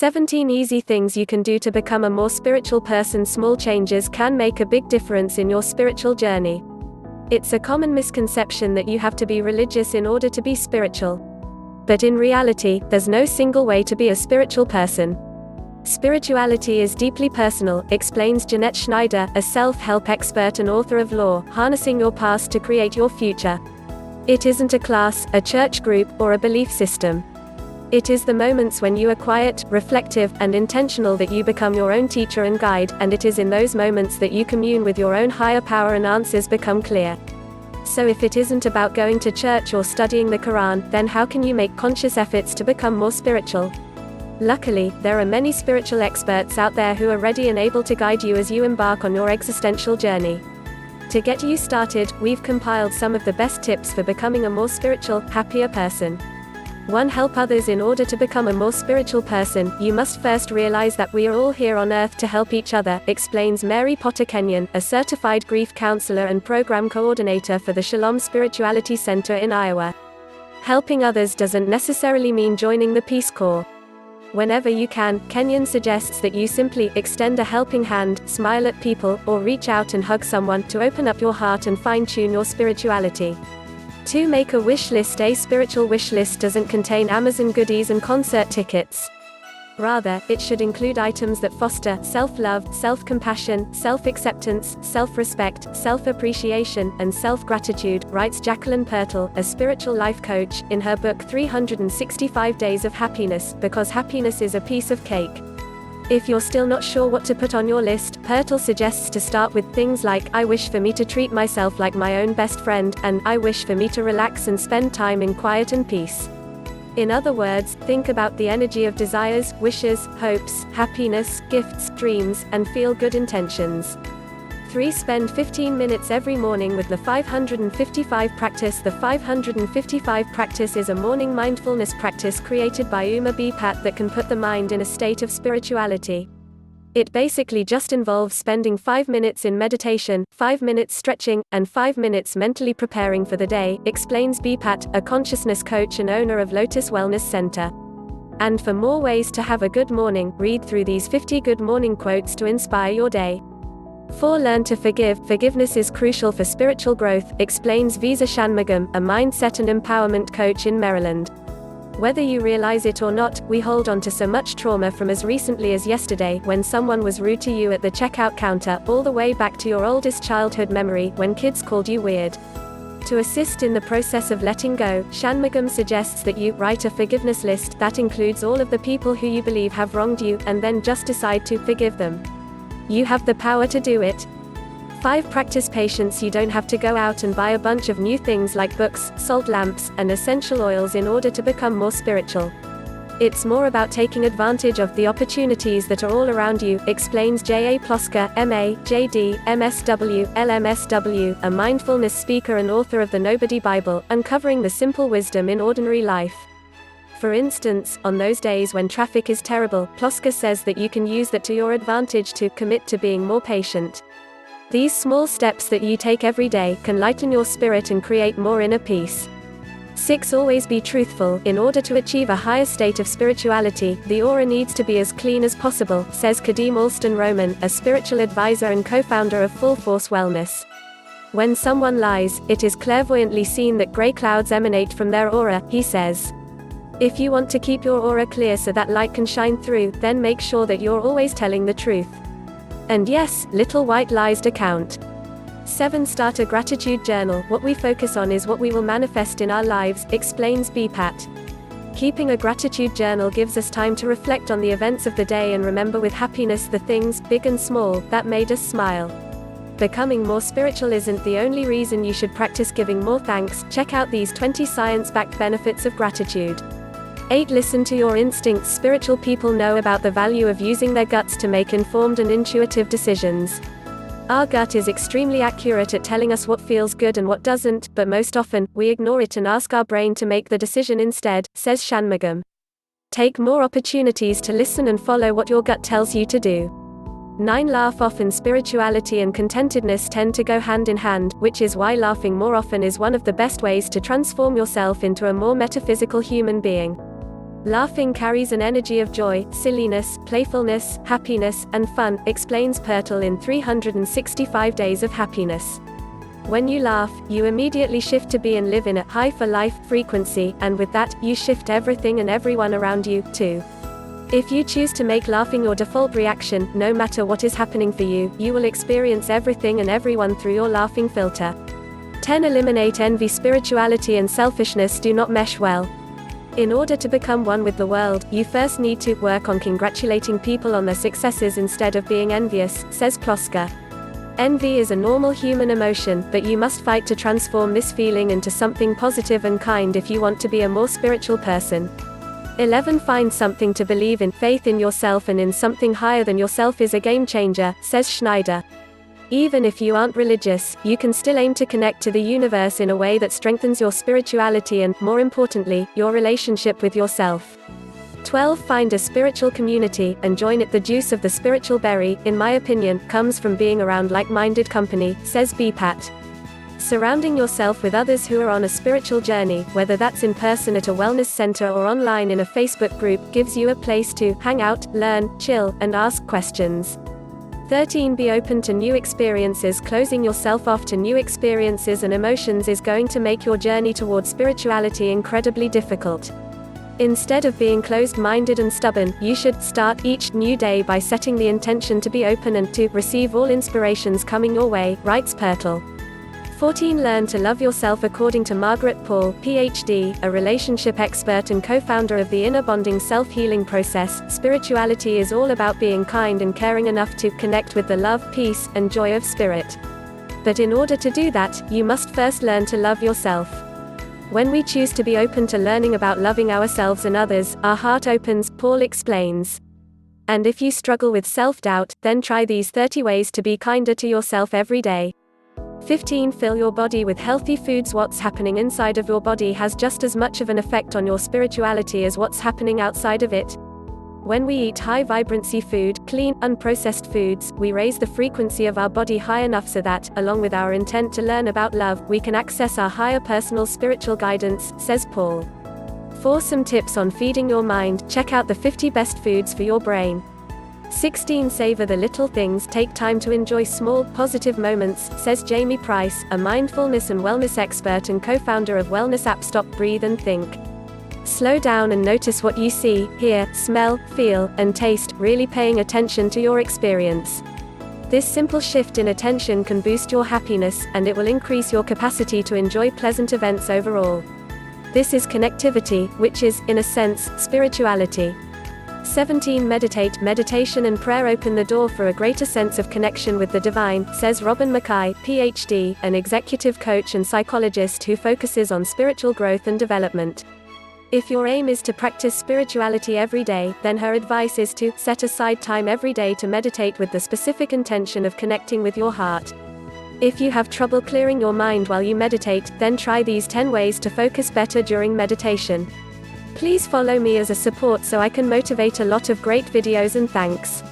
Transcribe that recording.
17 easy things you can do to become a more spiritual person. Small changes can make a big difference in your spiritual journey. It's a common misconception that you have to be religious in order to be spiritual. But in reality, there's no single way to be a spiritual person. Spirituality is deeply personal, explains Jeanette Schneider, a self-help expert and author of Law, Harnessing Your Past to Create Your Future. It isn't a class, a church group, or a belief system. It is the moments when you are quiet, reflective, and intentional that you become your own teacher and guide, and it is in those moments that you commune with your own higher power and answers become clear. So if it isn't about going to church or studying the Quran, then how can you make conscious efforts to become more spiritual? Luckily, there are many spiritual experts out there who are ready and able to guide you as you embark on your existential journey. To get you started, we've compiled some of the best tips for becoming a more spiritual, happier person. 1. Help others. In order to become a more spiritual person, you must first realize that we are all here on earth to help each other, explains Mary Potter Kenyon, a certified grief counselor and program coordinator for the Shalom Spirituality Center in Iowa. Helping others doesn't necessarily mean joining the Peace Corps. Whenever you can, Kenyon suggests that you simply extend a helping hand, smile at people, or reach out and hug someone to open up your heart and fine-tune your spirituality. 2. Make a wish list. A spiritual wish list doesn't contain Amazon goodies and concert tickets. Rather, it should include items that foster self-love, self-compassion, self-acceptance, self-respect, self-appreciation, and self-gratitude, writes Jacqueline Pertl, a spiritual life coach, in her book 365 Days of Happiness, because happiness is a piece of cake. If you're still not sure what to put on your list, Pertl suggests to start with things like, I wish for me to treat myself like my own best friend, and I wish for me to relax and spend time in quiet and peace. In other words, think about the energy of desires, wishes, hopes, happiness, gifts, dreams, and feel-good intentions. 3. Spend 15 minutes every morning with the 555 practice. The 555 practice is a morning mindfulness practice created by Uma Bpat that can put the mind in a state of spirituality. It basically just involves spending 5 minutes in meditation, 5 minutes stretching, and 5 minutes mentally preparing for the day, explains Bpat, a consciousness coach and owner of Lotus Wellness Center. And for more ways to have a good morning, read through these 50 good morning quotes to inspire your day. 4. Learn to forgive. Forgiveness is crucial for spiritual growth, explains Visa Shanmugam, a mindset and empowerment coach in Maryland. Whether you realize it or not, we hold on to so much trauma from as recently as yesterday when someone was rude to you at the checkout counter, all the way back to your oldest childhood memory when kids called you weird. To assist in the process of letting go, Shanmugam suggests that you write a forgiveness list that includes all of the people who you believe have wronged you, and then just decide to forgive them. You have the power to do it. 5. Practice patience. You don't have to go out and buy a bunch of new things like books, salt lamps, and essential oils in order to become more spiritual. It's more about taking advantage of the opportunities that are all around you, explains J.A. Ploska, M.A., J.D., M.S.W., L.M.S.W., a mindfulness speaker and author of the Nobody Bible, uncovering the simple wisdom in ordinary life. For instance, on those days when traffic is terrible, Ploska says that you can use that to your advantage to commit to being more patient. These small steps that you take every day can lighten your spirit and create more inner peace. 6. Always be truthful. In order to achieve a higher state of spirituality, the aura needs to be as clean as possible, says Kadeem Alston Roman, a spiritual advisor and co-founder of Full Force Wellness. When someone lies, it is clairvoyantly seen that gray clouds emanate from their aura, he says. If you want to keep your aura clear so that light can shine through, then make sure that you're always telling the truth. And yes, little white lies do count. 7. Start a gratitude journal. What we focus on is what we will manifest in our lives, explains Bpat. Keeping a gratitude journal gives us time to reflect on the events of the day and remember with happiness the things, big and small, that made us smile. Becoming more spiritual isn't the only reason you should practice giving more thanks. Check out these 20 science-backed benefits of gratitude. 8. Listen to your instincts. Spiritual people know about the value of using their guts to make informed and intuitive decisions. Our gut is extremely accurate at telling us what feels good and what doesn't, but most often, we ignore it and ask our brain to make the decision instead, says Shanmugam. Take more opportunities to listen and follow what your gut tells you to do. 9. Laugh often. Spirituality and contentedness tend to go hand in hand, which is why laughing more often is one of the best ways to transform yourself into a more metaphysical human being. Laughing carries an energy of joy, silliness, playfulness, happiness, and fun, explains Pertl in 365 Days of Happiness. When you laugh, you immediately shift to be and live in a high for life frequency, and with that, you shift everything and everyone around you, too. If you choose to make laughing your default reaction, no matter what is happening for you, you will experience everything and everyone through your laughing filter. 10. Eliminate envy. Spirituality and selfishness do not mesh well. In order to become one with the world, you first need to work on congratulating people on their successes instead of being envious, says Ploska. Envy is a normal human emotion, but you must fight to transform this feeling into something positive and kind if you want to be a more spiritual person. 11. Find something to believe in. Faith in yourself and in something higher than yourself is a game changer, says Schneider. Even if you aren't religious, you can still aim to connect to the universe in a way that strengthens your spirituality and, more importantly, your relationship with yourself. 12. Find a spiritual community, and join it. The juice of the spiritual berry, in my opinion, comes from being around like-minded company, says BPAT. Surrounding yourself with others who are on a spiritual journey, whether that's in person at a wellness center or online in a Facebook group, gives you a place to hang out, learn, chill, and ask questions. 13. Be open to new experiences. Closing yourself off to new experiences and emotions is going to make your journey toward spirituality incredibly difficult. Instead of being closed-minded and stubborn, you should start each new day by setting the intention to be open and to receive all inspirations coming your way, writes Pertl. 14. Learn to love yourself. According to Margaret Paul, PhD, a relationship expert and co-founder of the Inner Bonding Self-Healing Process, spirituality is all about being kind and caring enough to connect with the love, peace, and joy of spirit. But in order to do that, you must first learn to love yourself. When we choose to be open to learning about loving ourselves and others, our heart opens, Paul explains. And if you struggle with self-doubt, then try these 30 ways to be kinder to yourself every day. 15. Fill your body with healthy foods. What's happening inside of your body has just as much of an effect on your spirituality as what's happening outside of it. When we eat high-vibrancy food, clean, unprocessed foods, we raise the frequency of our body high enough so that, along with our intent to learn about love, we can access our higher personal spiritual guidance, says Paul. For some tips on feeding your mind, check out the 50 best foods for your brain. 16. Savor the little things. Take time to enjoy small, positive moments, says Jamie Price, a mindfulness and wellness expert and co-founder of wellness app Stop, Breathe and Think. Slow down and notice what you see, hear, smell, feel, and taste, really paying attention to your experience. This simple shift in attention can boost your happiness, and it will increase your capacity to enjoy pleasant events overall. This is connectivity, which is, in a sense, spirituality. 17. Meditate. Meditation and prayer open the door for a greater sense of connection with the divine, says Robin Mackay, PhD, an executive coach and psychologist who focuses on spiritual growth and development. If your aim is to practice spirituality every day, then her advice is to set aside time every day to meditate with the specific intention of connecting with your heart. If you have trouble clearing your mind while you meditate, then try these 10 ways to focus better during meditation. Please follow me as a support so I can motivate a lot of great videos, and thanks.